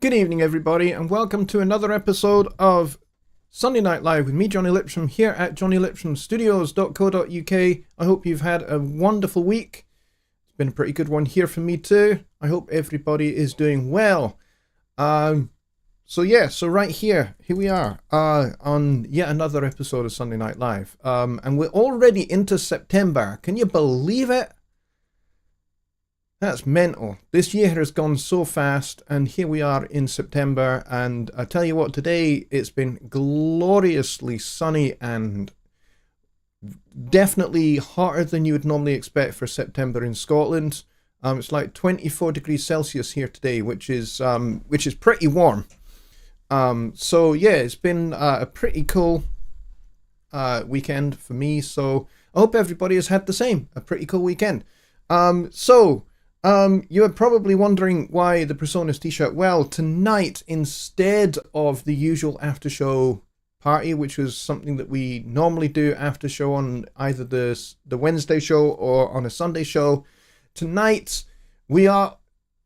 Good evening, everybody, and welcome to another episode of Sunday Night Live with me, Jonny Lipsham, here at jonnylipshamstudios.co.uk. I hope you've had a wonderful week. It's been a pretty good one here for me too. I hope everybody is doing well. So right here we are on yet another episode of Sunday Night Live. And we're already into September. Can you believe it? That's mental. This year has gone so fast, and here we are in September, and I tell you what, today it's been gloriously sunny and definitely hotter than you would normally expect for September in Scotland. It's like 24 degrees Celsius here today, which is pretty warm. It's been a pretty cool weekend for me, so I hope everybody has had the same, a pretty cool weekend. You are probably wondering why the Personas t-shirt. Well, tonight, instead of the usual after show party, which was something that we normally do after show on either the Wednesday show or on a Sunday show, tonight we are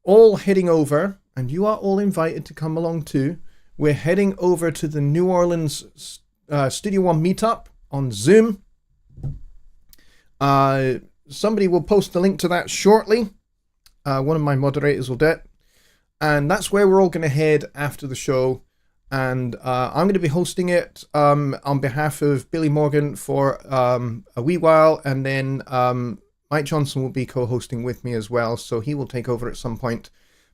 all heading over, and you are all invited to come along too. We're heading over to the New Orleans Studio One meetup on Zoom. Somebody will post the link to that shortly. One of my moderators will do it, and that's where we're all going to head after the show, and I'm going to be hosting it on behalf of Billy Morgan for a wee while, and then Mike Johnson will be co-hosting with me as well, so he will take over at some point,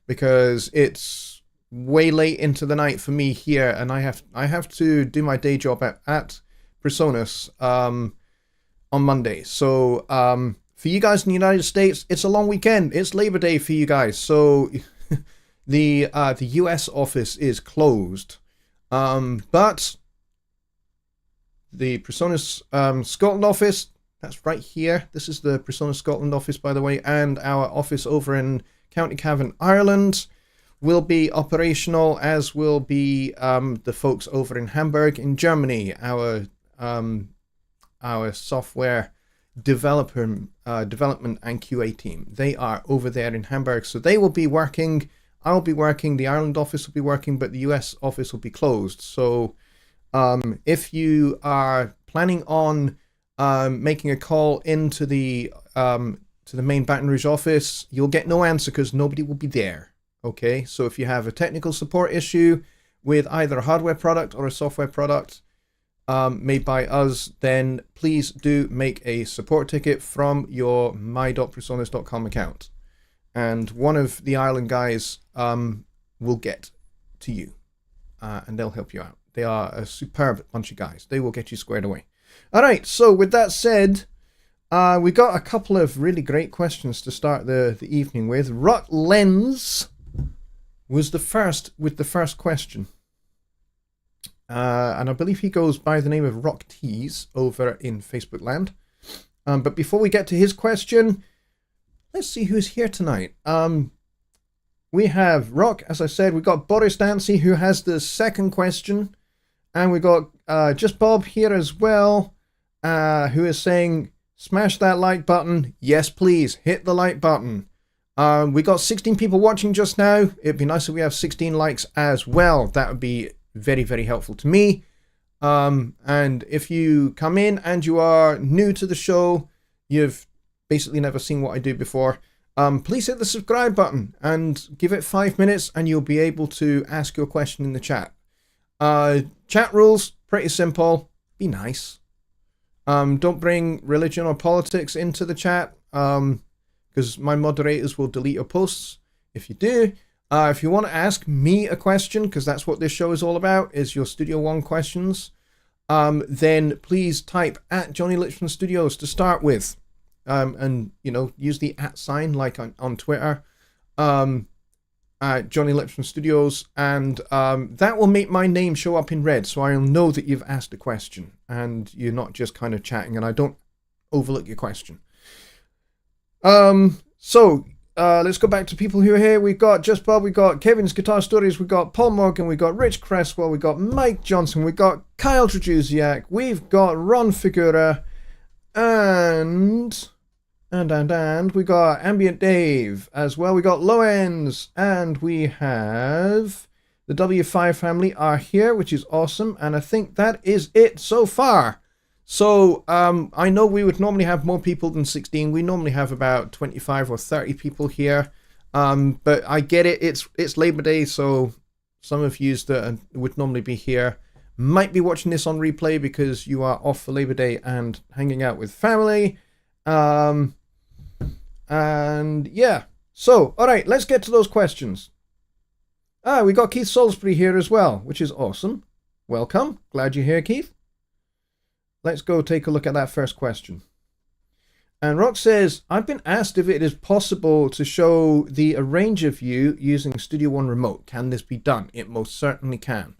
because it's way late into the night for me here, and I have to do my day job at Personas on Monday, so for you guys in the United States, it's a long weekend. It's Labor Day for you guys. So the US office is closed. But the Personas Scotland office, that's right here. This is the Personas Scotland office, by the way. And our office over in County Cavan, Ireland, will be operational, as will be the folks over in Hamburg in Germany. Our software development and QA team. They are over there in Hamburg, so they will be working. I'll be working. The Ireland office will be working, but the US office will be closed. So if you are planning on making a call into the main Baton Rouge office, you'll get no answer because nobody will be there. Okay, so if you have a technical support issue with either a hardware product or a software product made by us, then please do make a support ticket from your my.personas.com account, and one of the Ireland guys will get to you, and they'll help you out. They are a superb bunch of guys. They will get you squared away. All right, so with that said, we got a couple of really great questions to start the evening with. Ruck Lens was the first with the first question. And I believe he goes by the name of Rock Tees over in Facebook land. But before we get to his question, let's see who's here tonight. We have Rock, as I said. We got Boris Dancy, who has the second question. And we got Just Bob here as well, who is saying, smash that like button. Yes, please. Hit the like button. We got 16 people watching just now. It'd be nice if we have 16 likes as well. That would be very, very helpful to me. And if you come in and you are new to the show, you've basically never seen what I do before, please hit the subscribe button and give it 5 minutes and you'll be able to ask your question in the chat. Chat rules, pretty simple. Be nice. Don't bring religion or politics into the chat, because my moderators will delete your posts if you do. If you want to ask me a question, because that's what this show is all about, is your Studio One questions, then please type at Jonny Lipsham Studios to start with. And, use the @ sign like on Twitter, at Jonny Lipsham Studios, and that will make my name show up in red, so I'll know that you've asked a question, and you're not just kind of chatting, and I don't overlook your question. Let's go back to people who are here. We've got Just Bob, we've got Kevin's Guitar Stories, we've got Paul Morgan, we've got Rich Cresswell, we've got Mike Johnson, we've got Kyle Trajuziak, we've got Ron Figura, and we got Ambient Dave as well. We got Low Ends, and we have The W5 family are here, which is awesome. And I think that is it so far. So I know we would normally have more people than 16. We normally have about 25 or 30 people here. But I get it. It's Labor Day, so some of you that would normally be here might be watching this on replay because you are off for Labor Day and hanging out with family. And yeah. So, all right, let's get to those questions. We got Keith Salisbury here as well, which is awesome. Welcome. Glad you're here, Keith. Let's go take a look at that first question. And Rock says, I've been asked if it is possible to show the arranger view using Studio One remote. Can this be done? It most certainly can.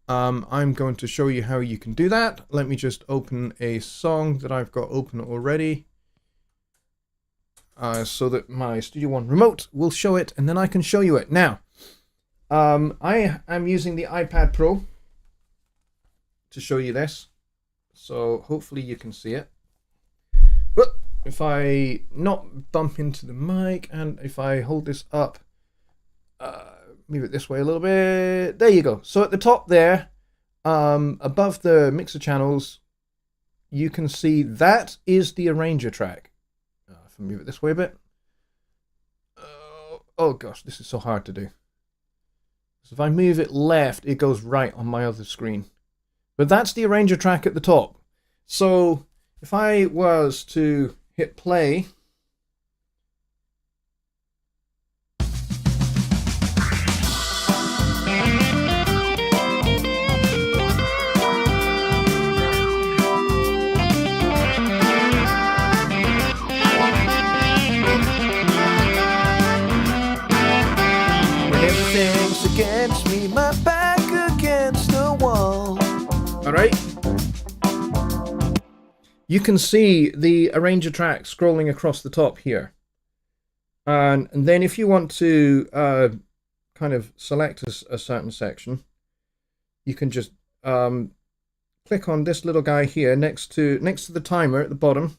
I'm going to show you how you can do that. Let me just open a song that I've got open already. So that my Studio One remote will show it, and then I can show you it. Now, I am using the iPad Pro to show you this. So hopefully you can see it. But if I not bump into the mic, and if I hold this up, move it this way a little bit. There you go. So at the top there, above the mixer channels, you can see that is the arranger track. If I move it this way a bit. Oh gosh, this is so hard to do. So if I move it left, it goes right on my other screen. But that's the arranger track at the top. So if I was to hit play, everything's against me, my back against the wall. all right, you can see the arranger track scrolling across the top here. And then if you want to kind of select a certain section, you can just click on this little guy here next to the timer at the bottom.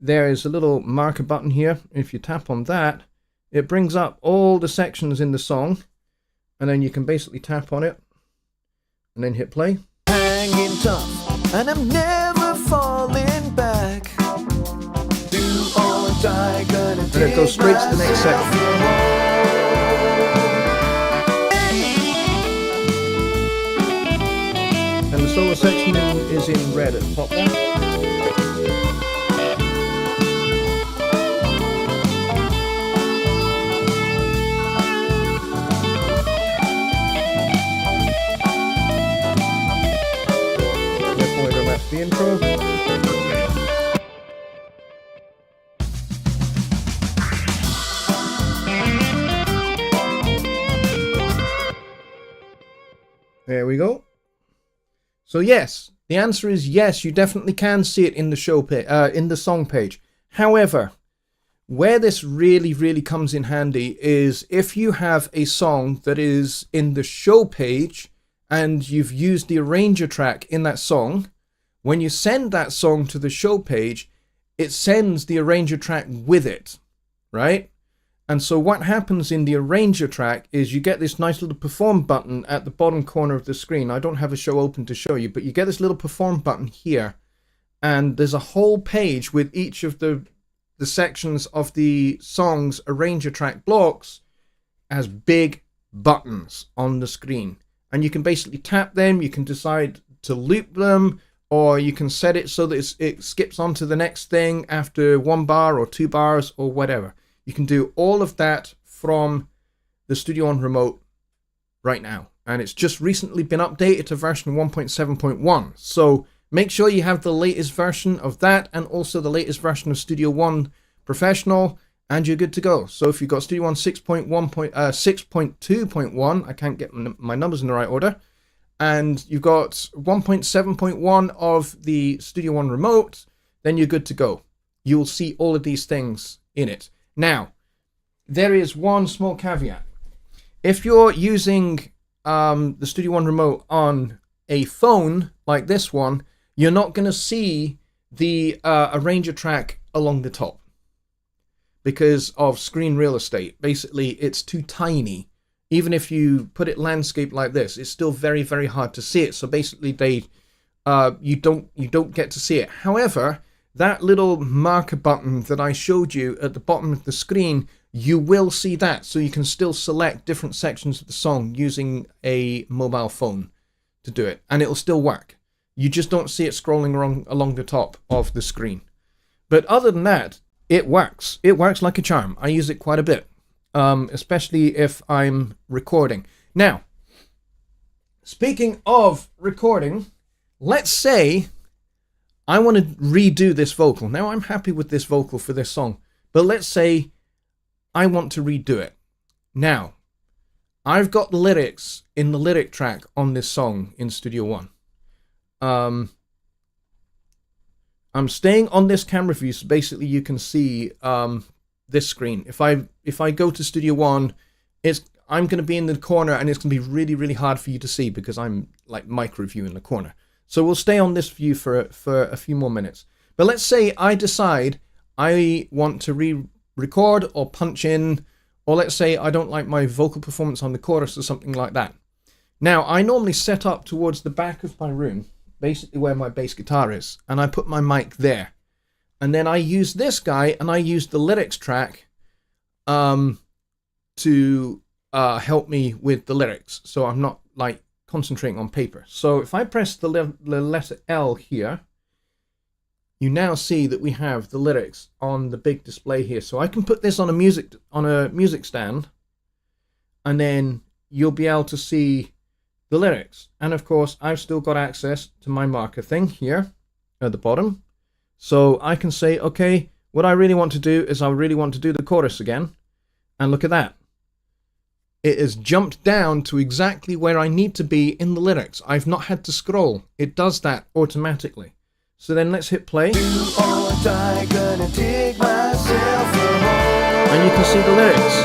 There is a little marker button here. If you tap on that, it brings up all the sections in the song, and then you can basically tap on it and then hit play. Hanging tough, and I'm never falling back. Do or die, gonna And it goes straight to the next section. And the solo section is in red at the top there. The intro. There we go. So yes, the answer is yes, you definitely can see it in the show in the song page. However, where this really comes in handy is if you have a song that is in the show page and you've used the arranger track in that song. When you send that song to the show page, it sends the arranger track with it, right? And so what happens in the arranger track is you get this nice little perform button at the bottom corner of the screen. I don't have a show open to show you, but you get this little perform button here. And there's a whole page with each of the sections of the song's arranger track blocks as big buttons on the screen. And you can basically tap them, you can decide to loop them, or you can set it so that it skips on to the next thing after 1 bar or 2 bars or whatever. You can do all of that from the Studio One remote right now. And it's just recently been updated to version 1.7.1. So make sure you have the latest version of that and also the latest version of Studio One Professional, and you're good to go. So if you've got Studio One 6.2.1, I can't get my numbers in the right order, and you've got 1.7.1 of the Studio One remote, then you're good to go. You will see all of these things in it. Now, there is one small caveat. If you're using the Studio One remote on a phone like this one, you're not going to see the arranger track along the top because of screen real estate. Basically, it's too tiny. even if you put it landscape like this, it's still very, very hard to see it. So basically you don't get to see it. However, that little marker button that I showed you at the bottom of the screen, you will see that. So you can still select different sections of the song using a mobile phone to do it, and it'll still work. You just don't see it scrolling along the top of the screen. But other than that, it works. It works like a charm. I use it quite a bit, especially if I'm recording. Now, speaking of recording, let's say I want to redo this vocal. Now, I'm happy with this vocal for this song, but let's say I want to redo it. Now, I've got the lyrics in the lyric track on this song in Studio One. I'm staying on this camera view, so basically you can see this screen. If I go to Studio One, I'm going to be in the corner, and it's going to be really, really hard for you to see because I'm like micro view in the corner. So we'll stay on this view for a few more minutes. But let's say I decide I want to re-record or punch in, or let's say I don't like my vocal performance on the chorus or something like that. Now, I normally set up towards the back of my room, basically where my bass guitar is, and I put my mic there. And then I use this guy, and I use the lyrics track to help me with the lyrics, so I'm not like concentrating on paper. So if I press the letter L here, you now see that we have the lyrics on the big display here. So I can put this on a music stand, and then you'll be able to see the lyrics. And of course, I've still got access to my marker thing here at the bottom. So I can say, okay, what I really want to do is I really want to do the chorus again. And look at that. It has jumped down to exactly where I need to be in the lyrics. I've not had to scroll. It does that automatically. So then let's hit play. And you can see the lyrics.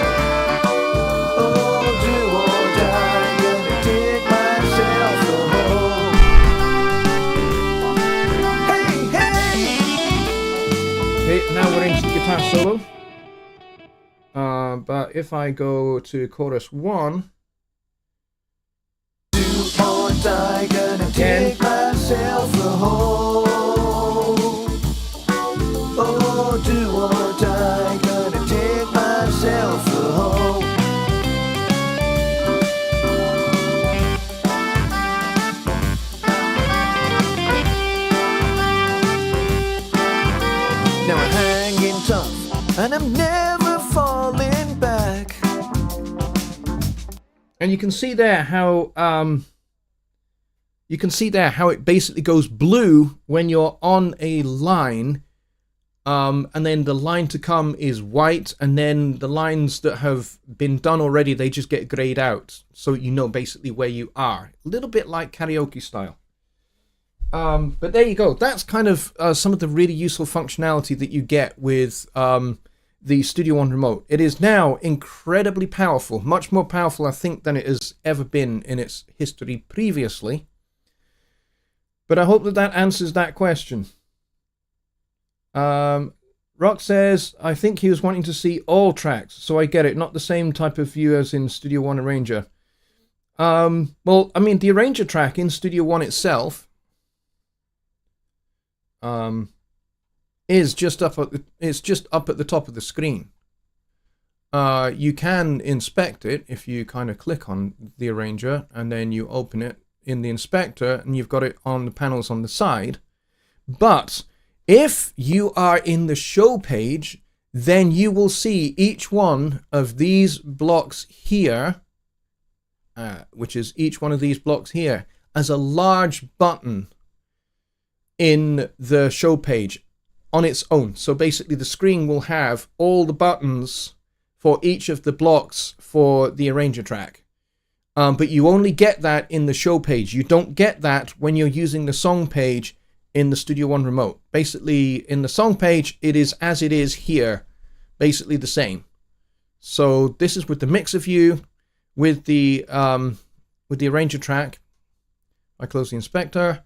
Okay, now we're into the guitar solo. But if I go to chorus 1, do or die, gonna take myself home. Oh, do or die, gonna take myself home. Now I'm hanging tough, and I'm never falling back. And you can see there how it basically goes blue when you're on a line, and then the line to come is white, and then the lines that have been done already, they just get grayed out, so you know basically where you are. A little bit like karaoke style. But there you go. That's kind of some of the really useful functionality that you get with the Studio One remote. It is now incredibly powerful, much more powerful, I think, than it has ever been in its history previously. But I hope that answers that question. Rock says, I think he was wanting to see all tracks, so I get it, not the same type of view as in Studio One Arranger. Well, I mean, the Arranger track in Studio One itself is just up at the top of the screen. You can inspect it if you kind of click on the Arranger and then you open it in the inspector, and you've got it on the panels on the side. But if you are in the show page, then you will see each one of these blocks here, which is each one of these blocks here, as a large button in the show page on its own. So basically the screen will have all the buttons for each of the blocks for the Arranger track. But you only get that in the show page. You don't get that when you're using the song page in the Studio One remote. Basically, in the song page, it is as it is here, basically the same. So this is with the mixer view, with the Arranger track. I close the inspector,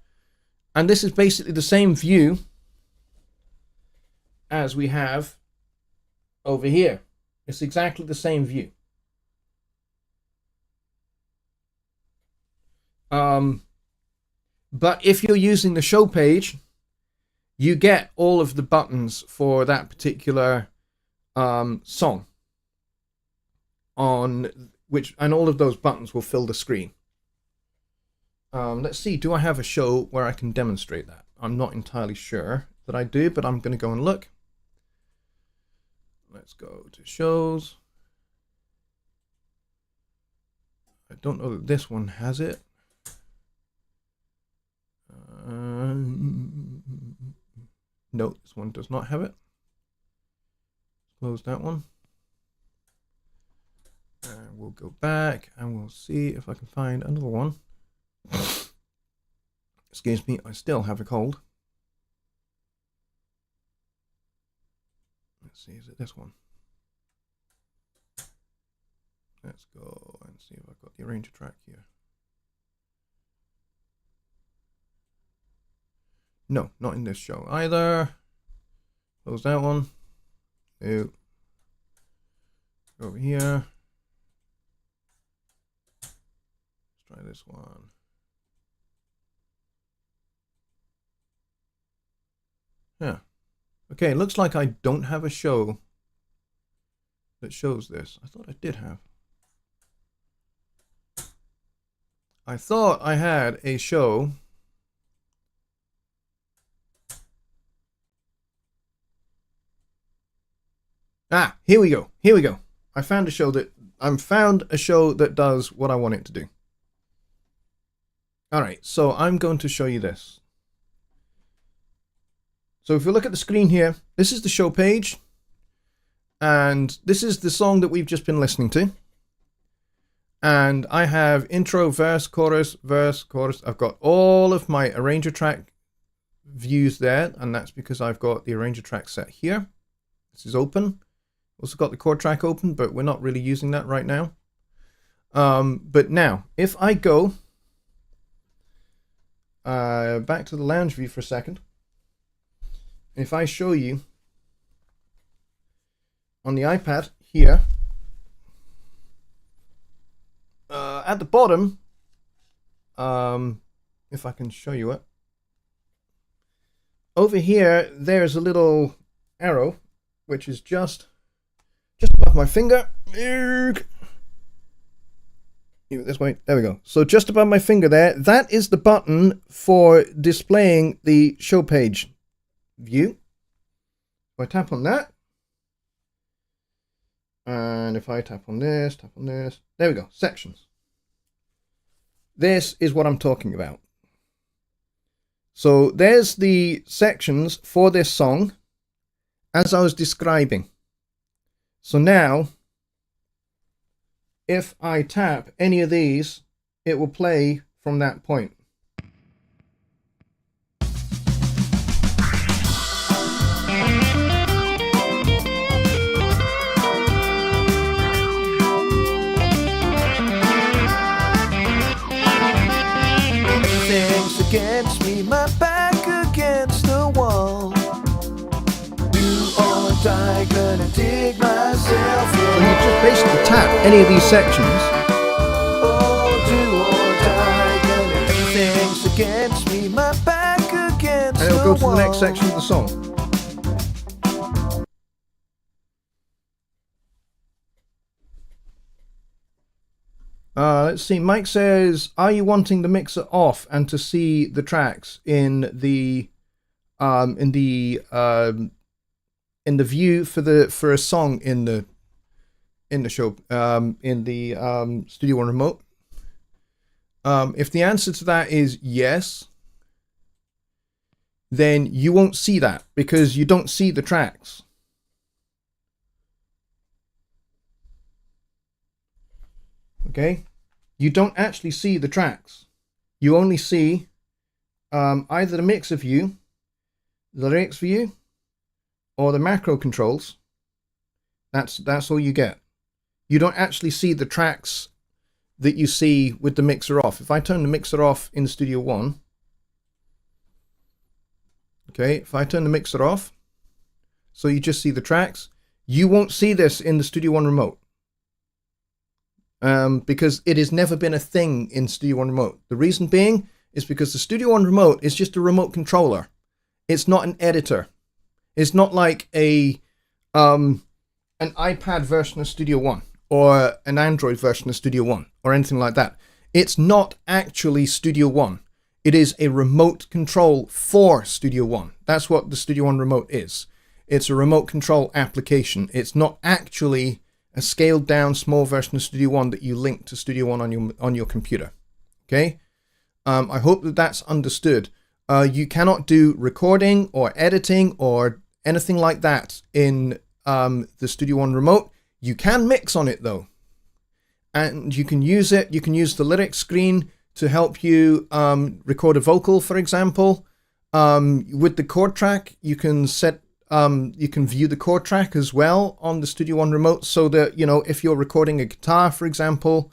and this is basically the same view as we have over here. It's exactly the same view. But if you're using the show page, you get all of the buttons for that particular song on which, and all of those buttons will fill the screen. Let's see, do I have a show where I can demonstrate that? I'm not entirely sure that I do, but I'm going to go and look. Let's go to shows. I don't know that this one has it. No, this one does not have it. Close that one. And we'll go back and we'll see if I can find another one. Excuse me, I still have a cold. Let's see, is it this one? Let's go and see if I've got the arranger track here. No, not in this show either. Close that one. No. Over here. Let's try this one. Yeah. Okay, it looks like I don't have a show that shows this. I thought I did have. I thought I had a show. Ah, here we go. Here we go. I found a show that does what I want it to do. All right, so I'm going to show you this. So if you look at the screen here, this is the show page, and this is the song that we've just been listening to. And I have intro, verse, chorus. I've got all of my arranger track views there, and that's because I've got the arranger track set here. This is open. Also got the chord track open, but we're not really using that right now. But now, if I go back to the lounge view for a second, if I show you on the iPad here, at the bottom, if I can show you it, over here, there's a little arrow, which is just above my finger. This way. There we go. So just above my finger there, that is the button for displaying the show page view. If I tap on that, and if I tap on this, there we go, sections. This is what I'm talking about. So there's the sections for this song as I was describing. So now, if I tap any of these, it will play from that point. Things against me, my back against the wall. Do or die, gonna dig myself. So you just basically tap any of these sections. Oh, do or die, gonna do things against me, my back against the wall. And it'll go to the next section of the song. Let's see. Mike says, "Are you wanting the mixer off and to see the tracks in the view for a song in the show in the Studio One remote?" If the answer to that is yes, then you won't see that because you don't see the tracks. Okay, you don't actually see the tracks. You only see either the mixer view, the lyrics view, or the macro controls. That's all you get. You don't actually see the tracks that you see with the mixer off. If I turn the mixer off in Studio One, okay, if I turn the mixer off, so you just see the tracks, you won't see this in the Studio One remote. because it has never been a thing in Studio One Remote. The reason being is because the Studio One Remote is just a remote controller. It's not an editor. It's not like an iPad version of Studio One or an Android version of Studio One or anything like that. It's not actually Studio One. It is a remote control for Studio One. That's what the Studio One Remote is. It's a remote control application. It's not actually a scaled down small version of Studio One that you link to Studio One on your computer. Okay? I hope that that's understood. You cannot do recording or editing or anything like that in the Studio One Remote. You can mix on it though. And you can use it. You can use the lyric screen to help you record a vocal, for example. With the chord track, you can view the chord track as well on the Studio One Remote, so that, you know, if you're recording a guitar, for example,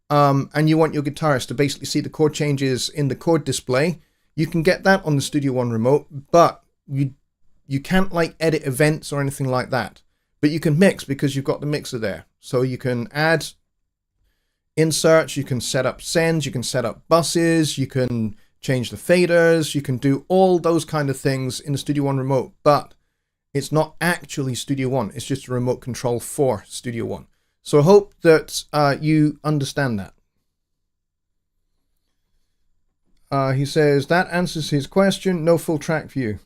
and you want your guitarist to basically see the chord changes in the chord display, you can get that on the Studio One Remote, but you can't like edit events or anything like that. But you can mix because you've got the mixer there. So you can add inserts, you can set up sends, you can set up buses, you can change the faders, you can do all those kind of things in the Studio One Remote, but it's not actually Studio One. It's just a remote control for Studio One. So I hope that you understand that. He says, that answers his question. No full track view.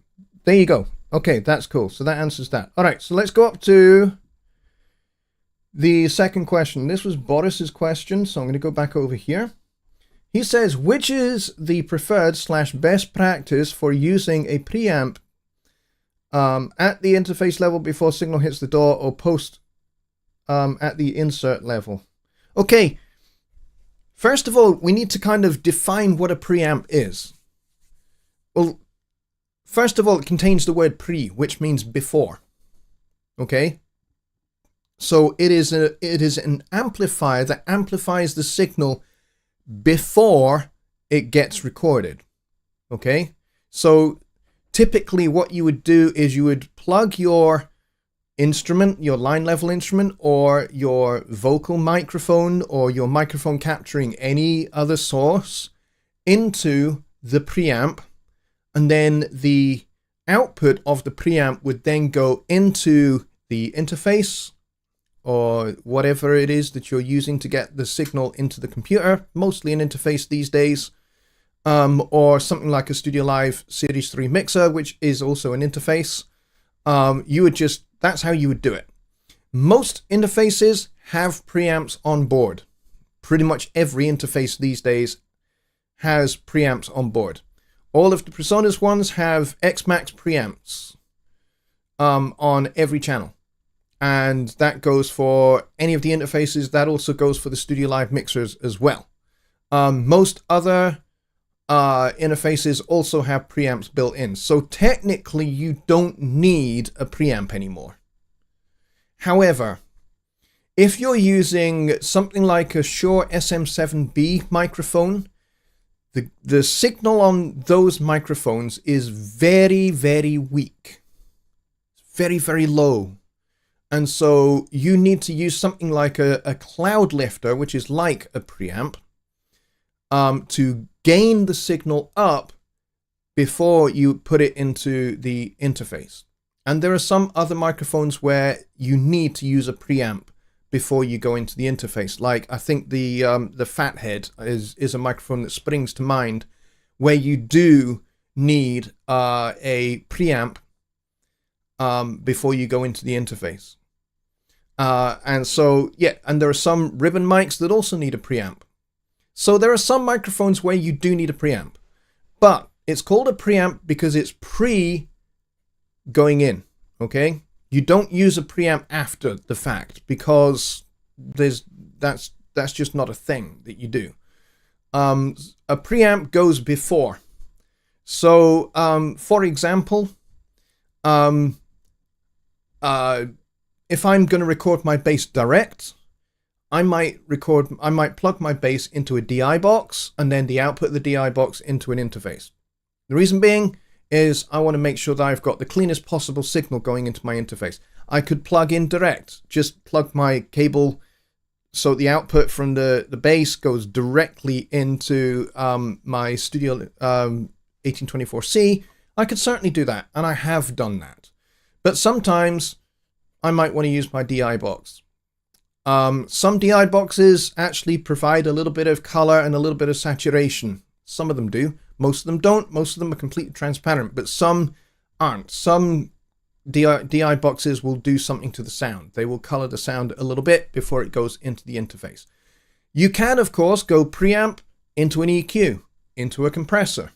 There you go. Okay, that's cool. So that answers that. All right, so let's go up to the second question. This was Boris's question, so I'm going to go back over here. He says, which is the preferred / best practice for using a preamp at the interface level before signal hits the door, or post at the insert level? Okay, first of all, we need to kind of define what a preamp is. Well, first of all, it contains the word pre, which means before. Okay? So it is an amplifier that amplifies the signal before it gets recorded. Okay? So typically what you would do is you would plug your instrument, your line level instrument, or your vocal microphone, or your microphone capturing any other source into the preamp, and then the output of the preamp would then go into the interface, or whatever it is that you're using to get the signal into the computer, mostly an interface these days, or something like a Studio Live Series 3 mixer, which is also an interface. That's how you would do it. Most interfaces have preamps on board. Pretty much every interface these days has preamps on board. All of the PreSonus ones have Xmax preamps on every channel. And that goes for any of the interfaces. That also goes for the Studio Live mixers as well. Most other interfaces also have preamps built in. So technically you don't need a preamp anymore. However, if you're using something like a Shure SM7B microphone, the signal on those microphones is very, very weak. It's very, very low. And so you need to use something like a cloud lifter, which is like a preamp, to gain the signal up before you put it into the interface. And there are some other microphones where you need to use a preamp before you go into the interface. Like, I think the Fathead is a microphone that springs to mind, where you do need a preamp before you go into the interface. And so, yeah, and there are some ribbon mics that also need a preamp. So there are some microphones where you do need a preamp. But it's called a preamp because it's pre going in, okay? You don't use a preamp after the fact, because that's just not a thing that you do. A preamp goes before. So, for example, if I'm going to record my bass direct, I might plug my bass into a DI box, and then the output of the DI box into an interface. The reason being is I want to make sure that I've got the cleanest possible signal going into my interface. I could plug in direct, just plug my cable So the output from the bass goes directly into my Studio 1824C. I could certainly do that, and I have done that. But sometimes I might want to use my DI box. Some DI boxes actually provide a little bit of color and a little bit of saturation. Some of them do. Most of them don't. Most of them are completely transparent, but some aren't. Some DI boxes will do something to the sound. They will color the sound a little bit before it goes into the interface. You can, of course, go preamp into an EQ, into a compressor,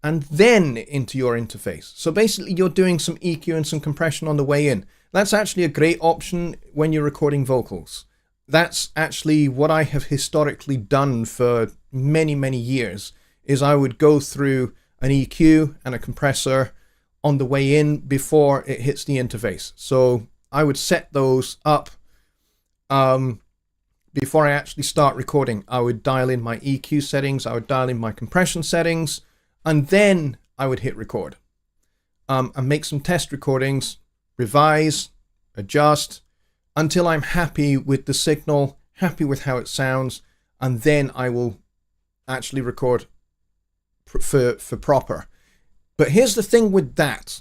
and then into your interface. So basically you're doing some EQ and some compression on the way in. That's actually a great option when you're recording vocals. That's actually what I have historically done for many, many years, is I would go through an EQ and a compressor on the way in before it hits the interface. So I would set those up before I actually start recording. I would dial in my EQ settings, I would dial in my compression settings, and then I would hit record and make some test recordings, revise, adjust, until I'm happy with the signal, happy with how it sounds, and then I will actually record for proper. But here's the thing with that.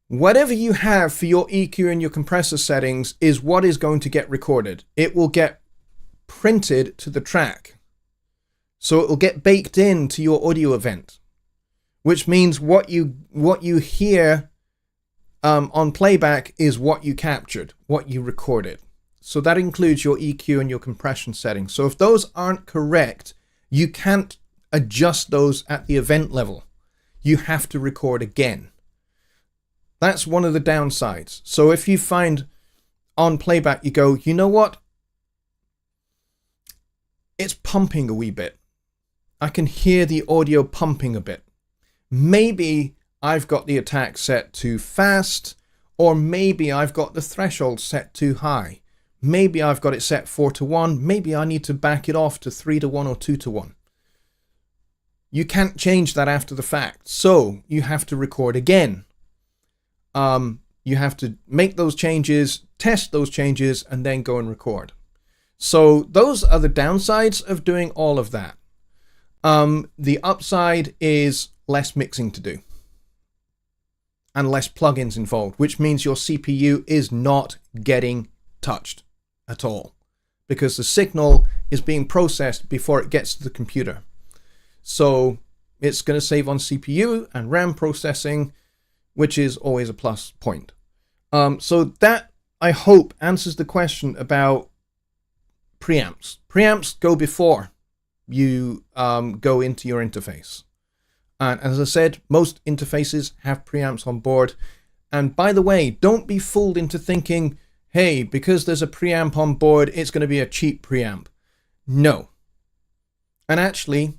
Whatever you have for your EQ and your compressor settings is what is going to get recorded. It will get printed to the track. So it will get baked into your audio event, which means what you hear on playback is what you captured, what you recorded. So that includes your EQ and your compression settings. So if those aren't correct, you can't adjust those at the event level. You have to record again. That's one of the downsides. So if you find on playback, you go, you know what? It's pumping a wee bit. I can hear the audio pumping a bit. Maybe I've got the attack set too fast, or maybe I've got the threshold set too high. Maybe I've got it set 4:1. Maybe I need to back it off to 3:1 or 2:1. You can't change that after the fact. So you have to record again. You have to make those changes, test those changes, and then go and record. So those are the downsides of doing all of that. The upside is less mixing to do and less plugins involved, which means your CPU is not getting touched at all because the signal is being processed before it gets to the computer. So it's going to save on CPU and RAM processing, which is always a plus point. So that, I hope, answers the question about preamps. Preamps go before you go into your interface. And as I said, most interfaces have preamps on board. And by the way, don't be fooled into thinking, hey, because there's a preamp on board, it's going to be a cheap preamp. No. And actually,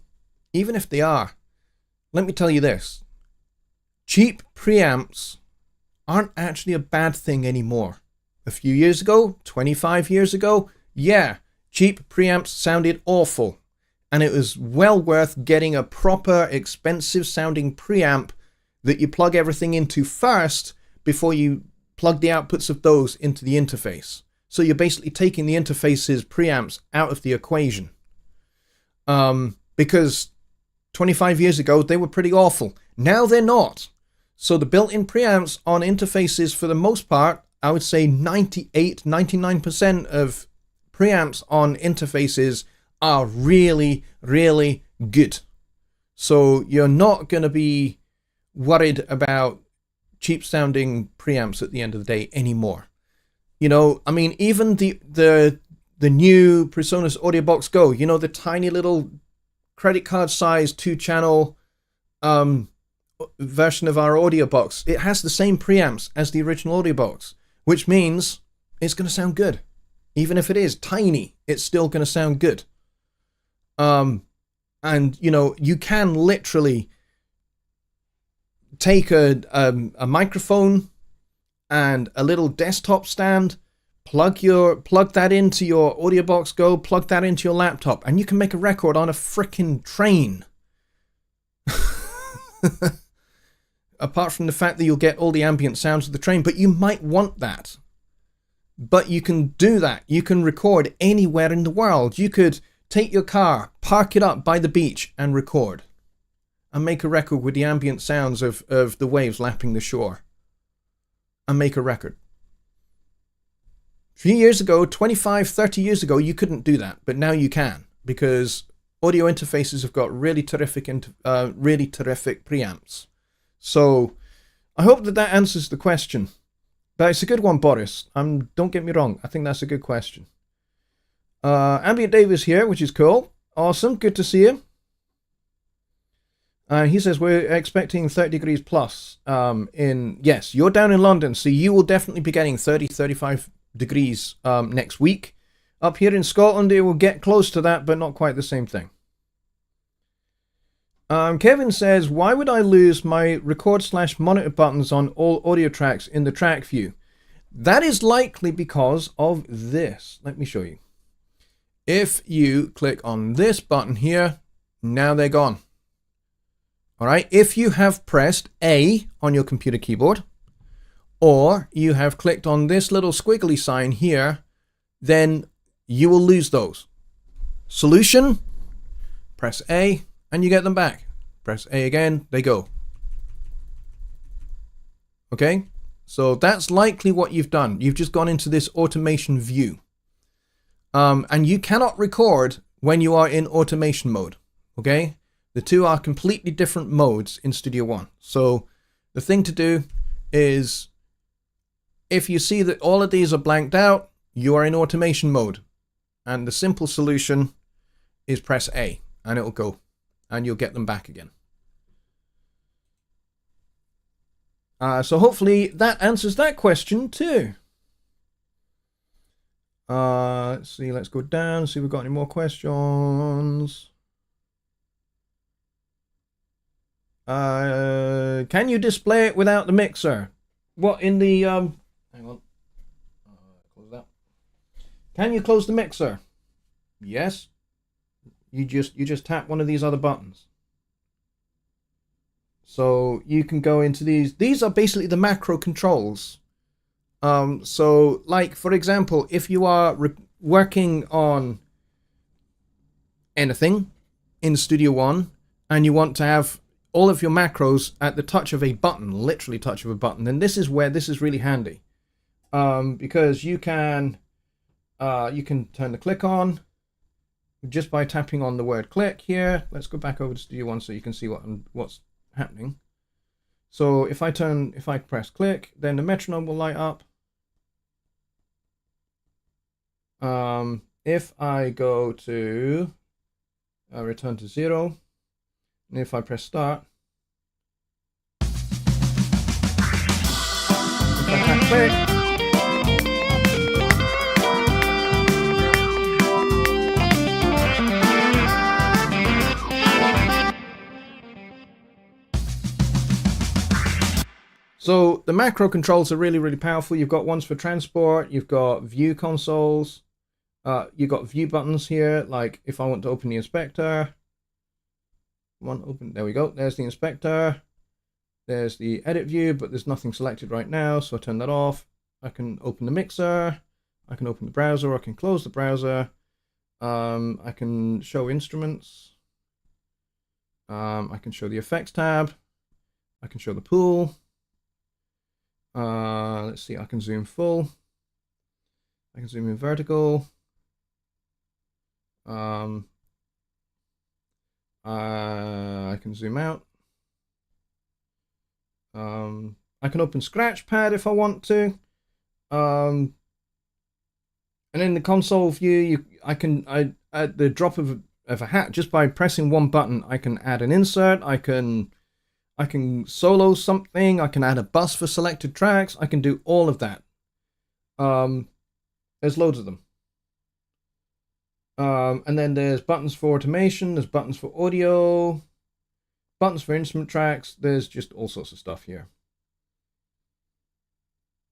even if they are, let me tell you this. Cheap preamps aren't actually a bad thing anymore. A few years ago, 25 years ago, yeah, cheap preamps sounded awful. And it was well worth getting a proper, expensive sounding preamp that you plug everything into first before you plug the outputs of those into the interface. So you're basically taking the interface's preamps out of the equation. Because 25 years ago, they were pretty awful. Now they're not. So the built-in preamps on interfaces, for the most part, I would say 98, 99% of preamps on interfaces are really, really good. So you're not going to be worried about cheap sounding preamps at the end of the day anymore. You know, I mean, even the new PreSonus Audio Box Go, you know, the tiny little credit card size 2-channel version of our audio box, it has the same preamps as the original audio box, which means it's going to sound good. Even if it is tiny, it's still going to sound good. And you know, you can literally take a microphone and a little desktop stand, plug that into your audio box Go, plug that into your laptop, and you can make a record on a frickin' train. Apart from the fact that you'll get all the ambient sounds of the train, but you might want that. But you can do that. You can record anywhere in the world. You could take your car, park it up by the beach and record. And make a record with the ambient sounds of the waves lapping the shore. And make a record. A few years ago, 25, 30 years ago, you couldn't do that. But now you can. Because audio interfaces have got really terrific preamps. So I hope that answers the question. But it's a good one, Boris. Don't get me wrong. I think that's a good question. Ambient Dave is here, which is cool. Awesome. Good to see you. He says we're expecting 30 degrees plus yes, you're down in London, so you will definitely be getting 30, 35 degrees next week. Up here in Scotland, it will get close to that, but not quite the same thing. Kevin says, why would I lose my record/monitor buttons on all audio tracks in the track view? That is likely because of this. Let me show you. If you click on this button here, now they're gone. All right. If you have pressed A on your computer keyboard, or you have clicked on this little squiggly sign here, then you will lose those. Solution, press A and you get them back. Press A again, they go. Okay, so that's likely what you've done. You've just gone into this automation view. And you cannot record when you are in automation mode. Okay, the two are completely different modes in Studio One. So the thing to do is, if you see that all of these are blanked out, you are in automation mode. And the simple solution is press A and it'll go and you'll get them back again. So hopefully that answers that question too. Let's see, let's go down, see if we've got any more questions. Can you display it without the mixer? What in the hang on. Close that. Can you close the mixer? Yes. You just tap one of these other buttons. So you can go into these. These are basically the macro controls. So like, for example, if you are working on anything in Studio One and you want to have all of your macros at the touch of a button, literally touch of a button, then this is where this is really handy. Because you can turn the click on just by tapping on the word click here. Let's go back over to Studio One so you can see what's happening. So if I press click, then the metronome will light up. If I go to return to 0, and if I press start, if I tap click, so the macro controls are really, really powerful. You've got ones for transport, you've got view consoles, you've got view buttons here, like if I want to open the inspector. There we go, there's the inspector. There's the edit view, but there's nothing selected right now, so I turn that off. I can open the mixer, I can open the browser, I can close the browser. I can show instruments. I can show the effects tab. I can show the pool. Let's see, I can zoom full. I can zoom in vertical. I can zoom out. I can open Scratchpad if I want to. And in the console view, I at the drop of a hat, just by pressing one button, I can add an insert. I can solo something. I can add a bus for selected tracks. I can do all of that. There's loads of them. And then there's buttons for automation. There's buttons for audio. Buttons for instrument tracks. There's just all sorts of stuff here.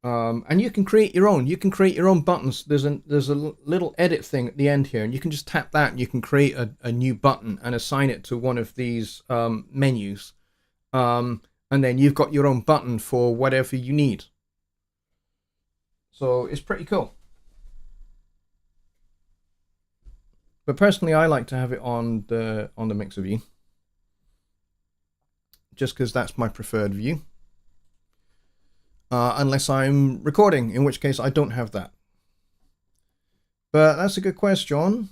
And you can create your own. You can create your own buttons. There's a little edit thing at the end here, and you can just tap that and you can create a new button and assign it to one of these menus. And then you've got your own button for whatever you need. So it's pretty cool. But personally, I like to have it on the mixer view, just because that's my preferred view. Unless I'm recording, in which case I don't have that. But that's a good question.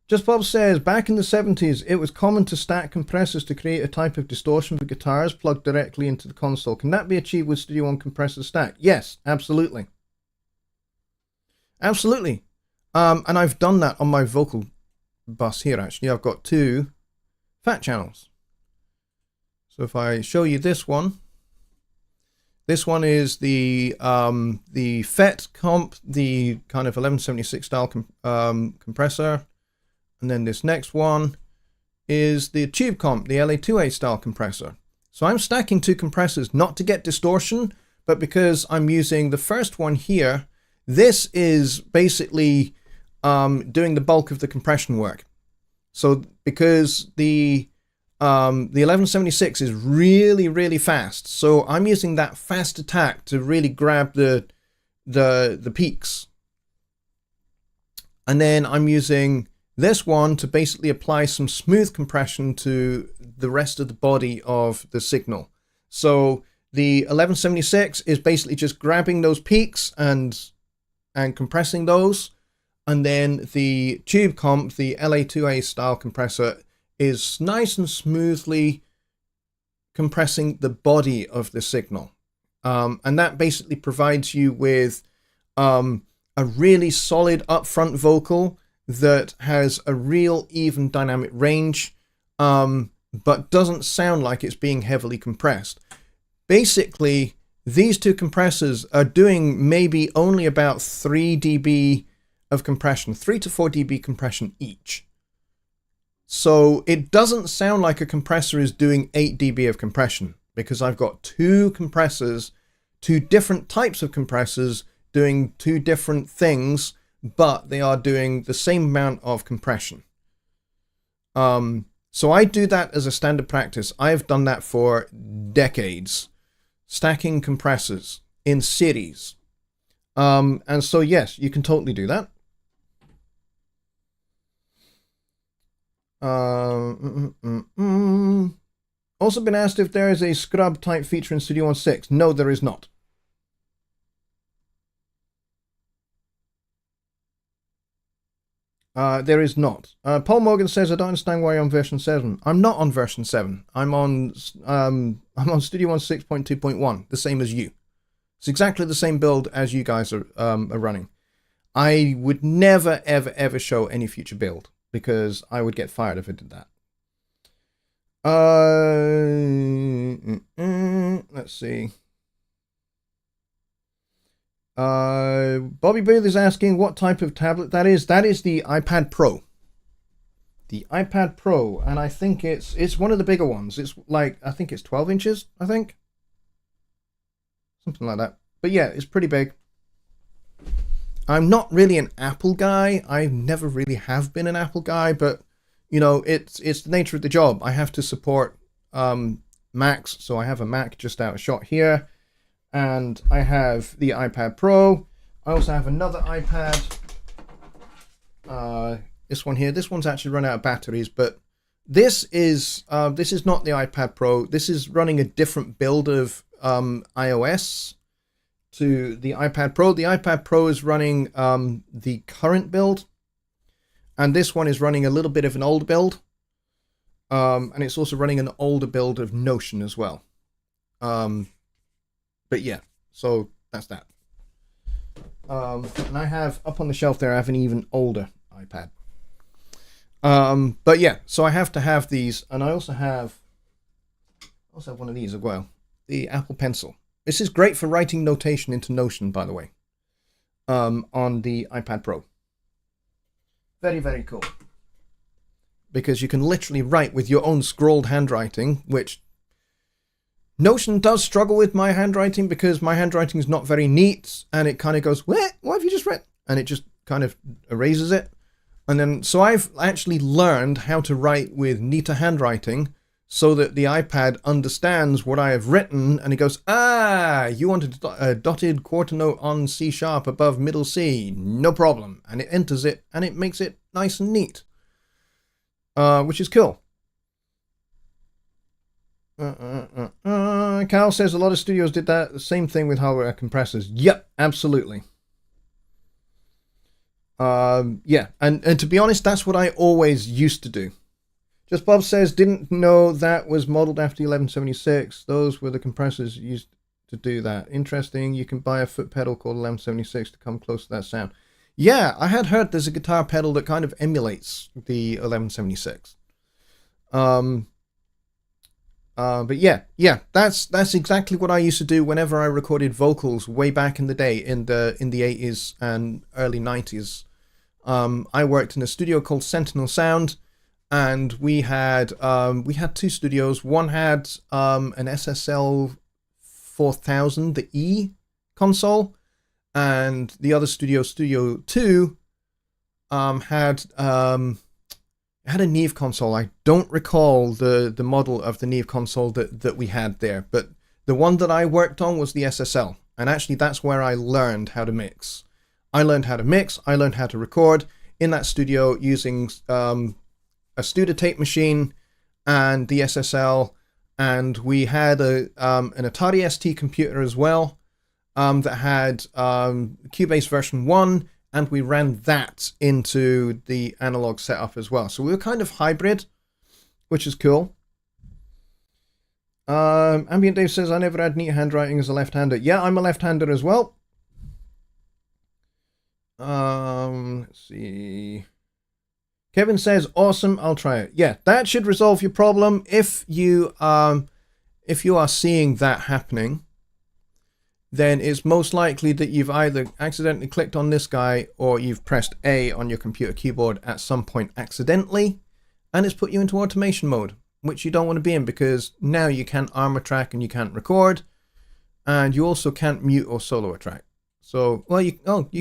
Just Bob says, back in the 70s, it was common to stack compressors to create a type of distortion for guitars plugged directly into the console. Can that be achieved with Studio One compressor stack? Yes, absolutely. Absolutely. And I've done that on my vocal bus here, actually. I've got 2 fat channels. So if I show you this one is the FET comp, the kind of 1176 style compressor. And then this next one is the tube comp, the LA2A style compressor. So I'm stacking 2 compressors, not to get distortion, but because I'm using the first one here. This is basically doing the bulk of the compression work. So because the 1176 is really, really fast, so I'm using that fast attack to really grab the peaks. And then I'm using this one to basically apply some smooth compression to the rest of the body of the signal. So the 1176 is basically just grabbing those peaks and compressing those. And then the tube comp, the LA2A style compressor, is nice and smoothly compressing the body of the signal. And that basically provides you with a really solid upfront vocal that has a real even dynamic range, but doesn't sound like it's being heavily compressed. Basically, these 2 compressors are doing maybe only about 3 dB of compression, 3 to 4 dB compression each. So it doesn't sound like a compressor is doing 8 dB of compression, because I've got 2 compressors, 2 different types of compressors doing 2 different things, but they are doing the same amount of compression. So I do that as a standard practice. I've done that for decades, stacking compressors in series. And so yes, you can totally do that. Also been asked if there is a scrub type feature in Studio One 6. No, there is not. There is not. Paul Morgan says, I don't understand why you're on version 7. I'm not on version 7. I'm on Studio One 6.2.1, the same as you. It's exactly the same build as you guys are running. I would never, ever, ever show any future build, because I would get fired if I did that. Let's see. Bobby Booth is asking what type of tablet that is. That is the iPad Pro. The iPad Pro, and I think it's one of the bigger ones. It's like, I think it's 12 inches, I think. Something like that. But yeah, it's pretty big. I'm not really an Apple guy. I never really have been an Apple guy, but you know, it's the nature of the job. I have to support Macs, so I have a Mac just out of shot here, and I have the iPad Pro. I also have another iPad. This one here. This one's actually run out of batteries, but this is not the iPad Pro. This is running a different build of iOS to the iPad Pro. The iPad Pro is running the current build, and this one is running a little bit of an old build, and it's also running an older build of Notion as well. But yeah, so that's that. And I have up on the shelf there, I have an even older iPad. But yeah, so I have to have these, and I also have one of these as well, the Apple Pencil. This is great for writing notation into Notion, by the way, on the iPad Pro. Very, very cool. Because you can literally write with your own scrolled handwriting, which Notion does struggle with my handwriting, because my handwriting is not very neat, and it kind of goes, what have you just read? And it just kind of erases it. And then, so I've actually learned how to write with neater handwriting, so that the iPad understands what I have written, and it goes, you wanted a dotted quarter note on C# above middle C, no problem, and it enters it, and it makes it nice and neat, which is cool. Cal says a lot of studios did that, the same thing with hardware compressors. Yep, absolutely. Yeah, and to be honest, that's what I always used to do. Just Bob says, didn't know that was modeled after the 1176. Those were the compressors used to do that. Interesting. You can buy a foot pedal called 1176 to come close to that sound. Yeah, I had heard there's a guitar pedal that kind of emulates the 1176. But yeah, that's exactly what I used to do whenever I recorded vocals way back in the day, in the 80s and early 90s. I worked in a studio called Sentinel Sound. And we had two studios. One had an SSL 4000, the E console, and the other studio, Studio 2, had a Neve console. I don't recall the model of the Neve console that we had there, but the one that I worked on was the SSL, and actually that's where I learned how to mix. I learned how to record in that studio using a Studio tape machine and the SSL, and we had an Atari ST computer as well that had Cubase version 1, and we ran that into the analog setup as well. So we were kind of hybrid, which is cool. Ambient Dave says, I never had neat handwriting as a left-hander. Yeah, I'm a left-hander as well. Let's see. Kevin says, awesome, I'll try it. Yeah, that should resolve your problem. If you are seeing that happening, then it's most likely that you've either accidentally clicked on this guy or you've pressed A on your computer keyboard at some point accidentally, and it's put you into automation mode, which you don't want to be in, because now you can't arm a track and you can't record, and you also can't mute or solo a track. So, well, you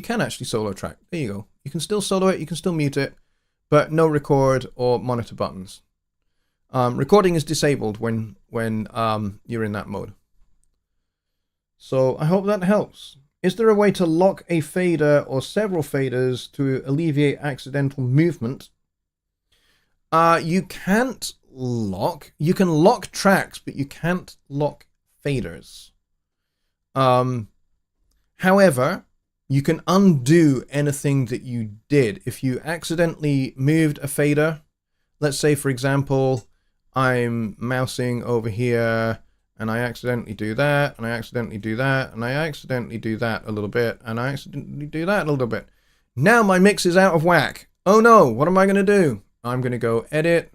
can actually solo a track. There you go. You can still solo it, you can still mute it, but no record or monitor buttons. Recording is disabled when you're in that mode. So I hope that helps. Is there a way to lock a fader or several faders to alleviate accidental movement? You can't lock. You can lock tracks, but you can't lock faders. However, you can undo anything that you did. If you accidentally moved a fader, let's say, for example, I'm mousing over here and I accidentally do that, and I accidentally do that, and I accidentally do that a little bit, and I accidentally do that a little bit. Now my mix is out of whack. Oh no, what am I going to do? I'm going to go edit,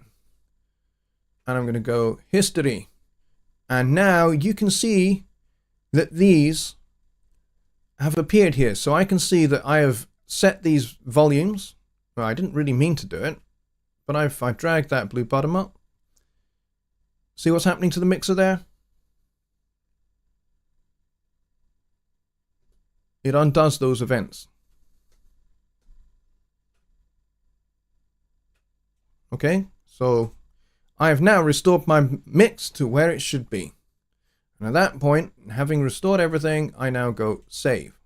and I'm going to go history. And now you can see that these have appeared here. So I can see that I have set these volumes. Well, I didn't really mean to do it, but I've dragged that blue bottom up. See what's happening to the mixer there? It undoes those events. Okay, so I have now restored my mix to where it should be. And at that point, having restored everything, I now go save.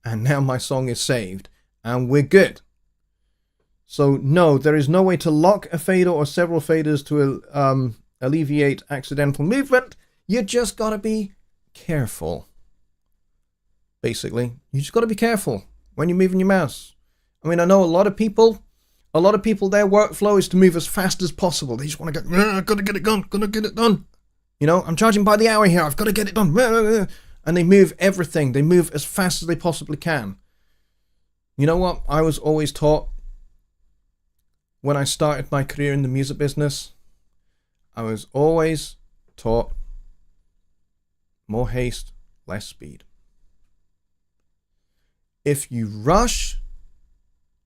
And now my song is saved, and we're good. So no, there is no way to lock a fader or several faders to alleviate accidental movement. You just gotta be careful. Basically, you just gotta be careful when you're moving your mouse. I mean, I know a lot of people, their workflow is to move as fast as possible. They just want to go, gotta get it done. You know, I'm charging by the hour here, I've got to get it done. And they move everything. They move as fast as they possibly can. You know what I was always taught when I started my career in the music business? I was always taught more haste, less speed. If you rush,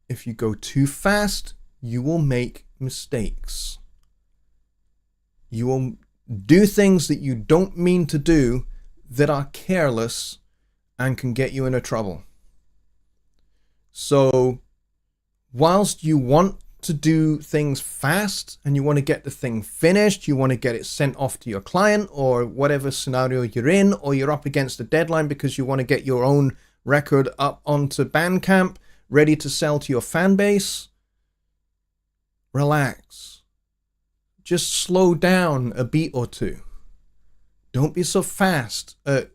if you go too fast, you will make mistakes. You will do things that you don't mean to do that are careless and can get you into trouble. So, whilst you want to do things fast and you want to get the thing finished, you want to get it sent off to your client or whatever scenario you're in, or you're up against a deadline because you want to get your own record up onto Bandcamp, ready to sell to your fan base, relax. Just slow down a beat or two. Don't be so fast at,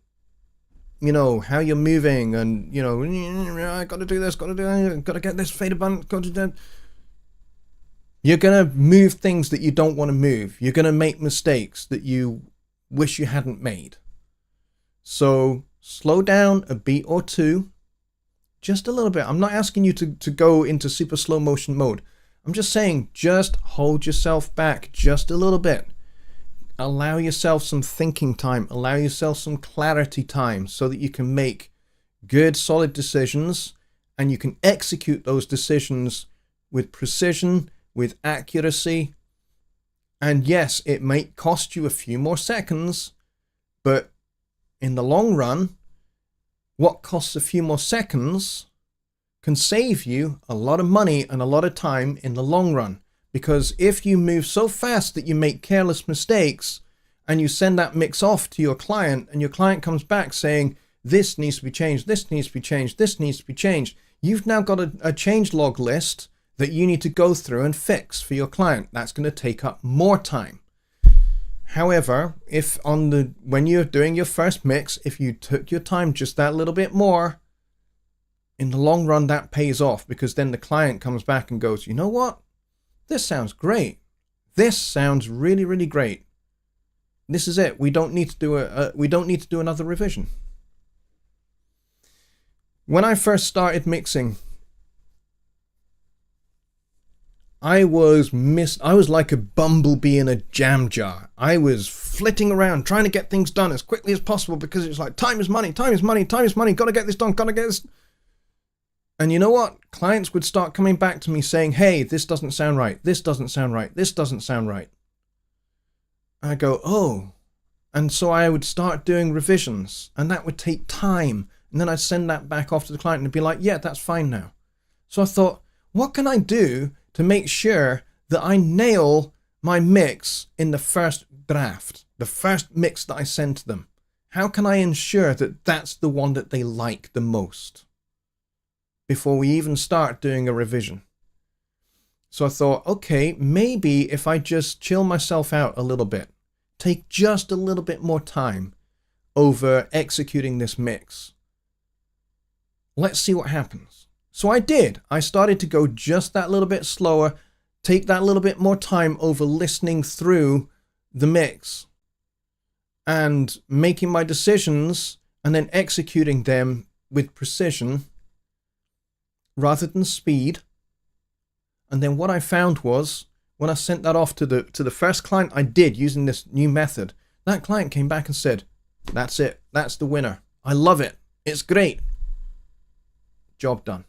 how you're moving and, I got to do this, got to do that, got to get this fader button, got to do that. You're going to move things that you don't want to move. You're going to make mistakes that you wish you hadn't made. So slow down a beat or two, just a little bit. I'm not asking you to go into super slow motion mode. I'm just saying, just hold yourself back just a little bit. Allow yourself some thinking time. Allow yourself some clarity time so that you can make good, solid decisions and you can execute those decisions with precision, with accuracy. And yes, it might cost you a few more seconds, but in the long run, what costs a few more seconds can save you a lot of money and a lot of time in the long run. Because if you move so fast that you make careless mistakes and you send that mix off to your client and your client comes back saying, this needs to be changed, this needs to be changed, this needs to be changed, you've now got a change log list that you need to go through and fix for your client. That's going to take up more time. However, if when you're doing your first mix, if you took your time just that little bit more, in the long run that pays off, because then the client comes back and goes, you know what? This sounds great. This sounds really, really great. This is it. We don't need to do another revision. When I first started mixing, I was like a bumblebee in a jam jar. I was flitting around trying to get things done as quickly as possible because it's like time is money, time is money, time is money. Got to get this done, got to get this. And you know what? Clients would start coming back to me saying, hey, this doesn't sound right. This doesn't sound right. This doesn't sound right. I go, oh. And so I would start doing revisions and that would take time. And then I'd send that back off to the client and be like, yeah, that's fine now. So I thought, what can I do to make sure that I nail my mix in the first draft, the first mix that I send to them? How can I ensure that that's the one that they like the most before we even start doing a revision? So I thought, okay, maybe if I just chill myself out a little bit, take just a little bit more time over executing this mix, let's see what happens. So I did. I started to go just that little bit slower, take that little bit more time over listening through the mix and making my decisions and then executing them with precision rather than speed. And then what I found was, when I sent that off to the first client I did using this new method, that client came back and said, that's it, that's the winner. I love it. It's great. Job done.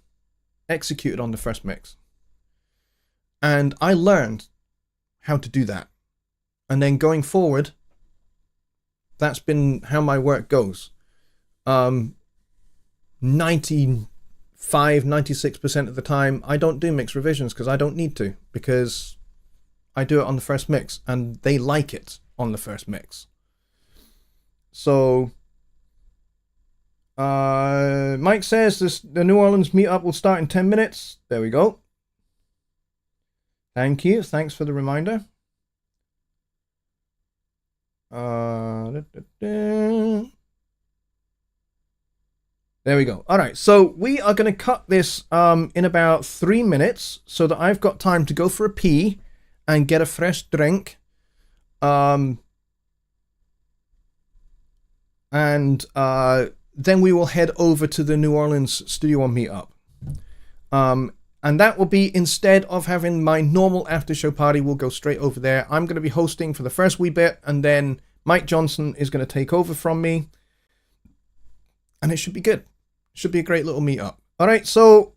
Executed on the first mix. And I learned how to do that. And then going forward, that's been how my work goes. 96% of the time, I don't do mix revisions because I don't need to, because I do it on the first mix and they like it on the first mix. So Mike says the New Orleans meetup will start in 10 minutes. There we go. Thank you. Thanks for the reminder. There we go. All right. So we are going to cut this in about 3 minutes so that I've got time to go for a pee and get a fresh drink. And then we will head over to the New Orleans Studio One meetup. And that will be, instead of having my normal after show party, we'll go straight over there. I'm going to be hosting for the first wee bit, and then Mike Johnson is going to take over from me. And it should be good. It should be a great little meetup. All right, so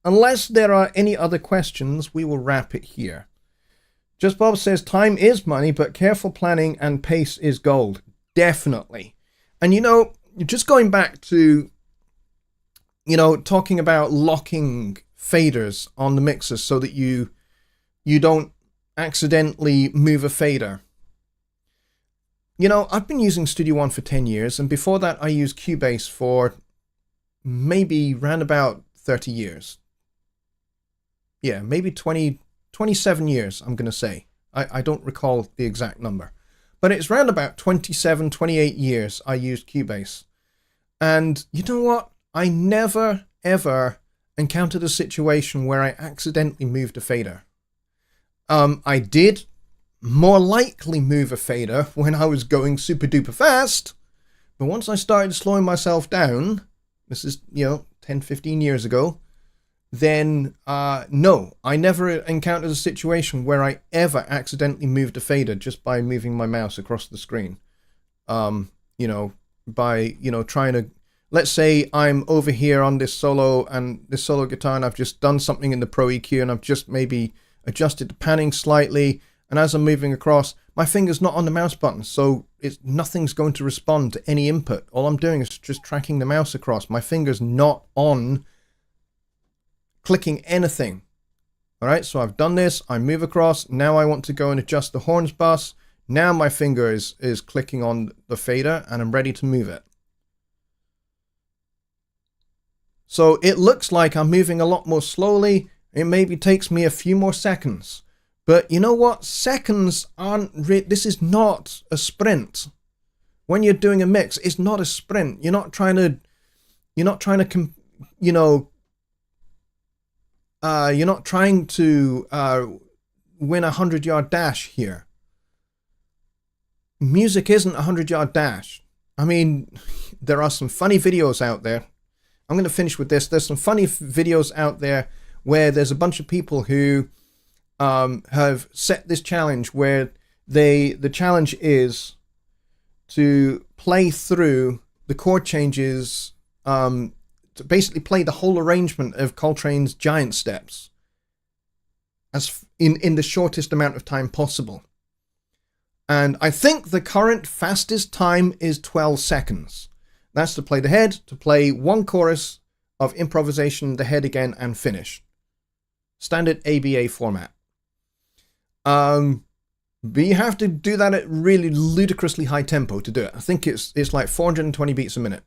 unless there are any other questions, we will wrap it here. Just Bob says, time is money, but careful planning and pace is gold. Definitely. And, just going back to, talking about locking faders on the mixers so that you don't accidentally move a fader. You know, I've been using Studio One for 10 years, and before that I used Cubase for maybe round about 30 years. Yeah, maybe 27 years, I'm going to say. I don't recall the exact number. But it's round about 27, 28 years I used Cubase. And you know what? I never, ever encountered a situation where I accidentally moved a fader. I did more likely move a fader when I was going super duper fast. But once I started slowing myself down, this is, 10, 15 years ago, then no, I never encountered a situation where I ever accidentally moved a fader just by moving my mouse across the screen. By trying to, let's say I'm over here on this solo guitar and I've just done something in the Pro EQ and I've just maybe adjusted the panning slightly, and as I'm moving across, my finger's not on the mouse button, so nothing's going to respond to any input. All I'm doing is just tracking the mouse across. My finger's not on clicking anything. All right, so I've done this, I move across, now I want to go and adjust the horns bus. Now my finger is clicking on the fader and I'm ready to move it. So it looks like I'm moving a lot more slowly. It maybe takes me a few more seconds. But you know what? Seconds aren't... This is not a sprint. When you're doing a mix, it's not a sprint. You're not trying to win a 100-yard dash here. Music isn't a 100-yard dash. I mean, there are some funny videos out there. I'm going to finish with this. There's some funny videos out there where there's a bunch of people who have set this challenge where the challenge is to play through the chord changes, to basically play the whole arrangement of Coltrane's Giant Steps as in the shortest amount of time possible. And I think the current fastest time is 12 seconds. That's to play the head, to play one chorus of improvisation, the head again, and finish. Standard ABA format. But you have to do that at really ludicrously high tempo to do it. I think it's like 420 beats a minute.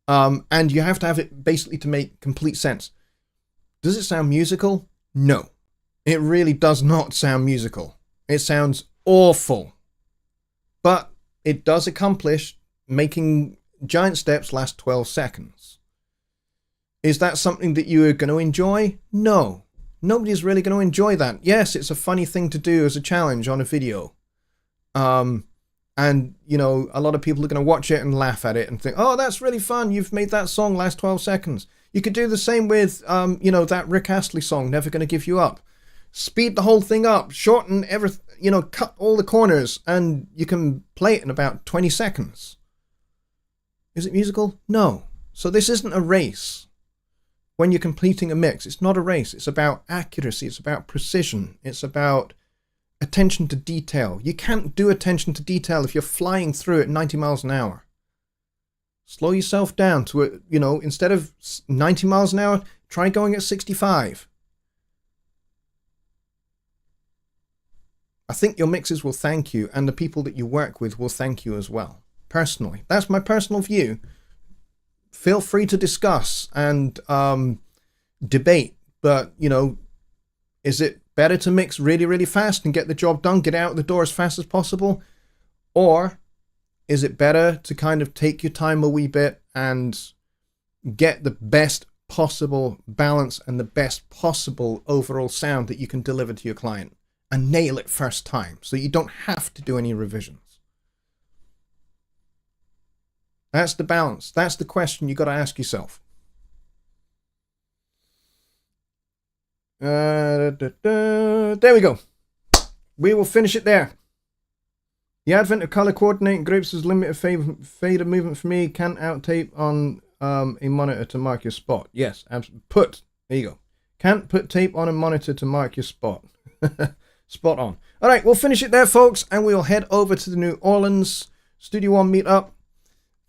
And you have to have it basically to make complete sense. Does it sound musical? No. It really does not sound musical. It sounds awful. But it does accomplish making Giant Steps last 12 seconds. Is that something that you are going to enjoy? No. Nobody's really going to enjoy that. Yes, it's a funny thing to do as a challenge on a video. And, a lot of people are going to watch it and laugh at it and think, oh, that's really fun. You've made that song last 12 seconds. You could do the same with, that Rick Astley song, Never Gonna Give You Up. Speed the whole thing up, shorten everything, cut all the corners, and you can play it in about 20 seconds. Is it musical? No. So this isn't a race. When you're completing a mix, it's not a race. It's about accuracy. It's about precision. It's about attention to detail. You can't do attention to detail if you're flying through at 90 miles an hour. Slow yourself down to, instead of 90 miles an hour, try going at 65. I think your mixes will thank you, and the people that you work with will thank you as well. Personally. That's my personal view. Feel free to discuss and debate, but, is it better to mix really, really fast and get the job done, get out the door as fast as possible? Or is it better to kind of take your time a wee bit and get the best possible balance and the best possible overall sound that you can deliver to your client and nail it first time so you don't have to do any revisions? That's the balance. That's the question you got to ask yourself. There we go. We will finish it there. The advent of color coordinating groups has limited fader movement for me. Can't out tape on a monitor to mark your spot. Yes, there you go. Can't put tape on a monitor to mark your spot. Spot on. All right, we'll finish it there, folks, and we'll head over to the New Orleans Studio One meetup.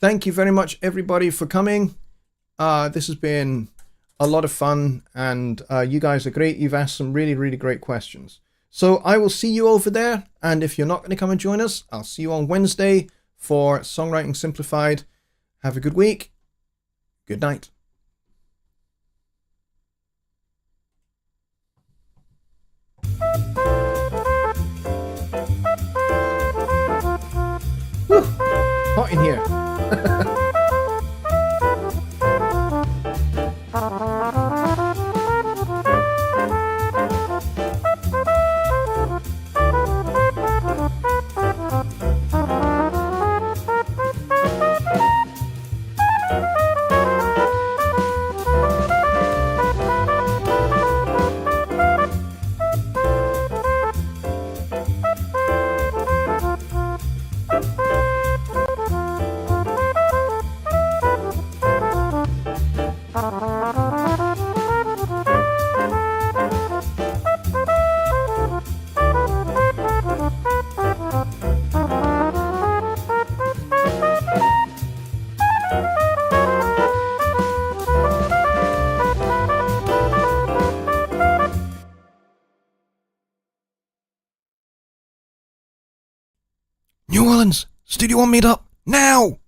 Thank you very much, everybody, for coming. This has been a lot of fun, and you guys are great. You've asked some really, really great questions. So I will see you over there, and if you're not going to come and join us, I'll see you on Wednesday for Songwriting Simplified. Have a good week. Good night. Whew, hot in here. New Orleans, Studio One meet up now!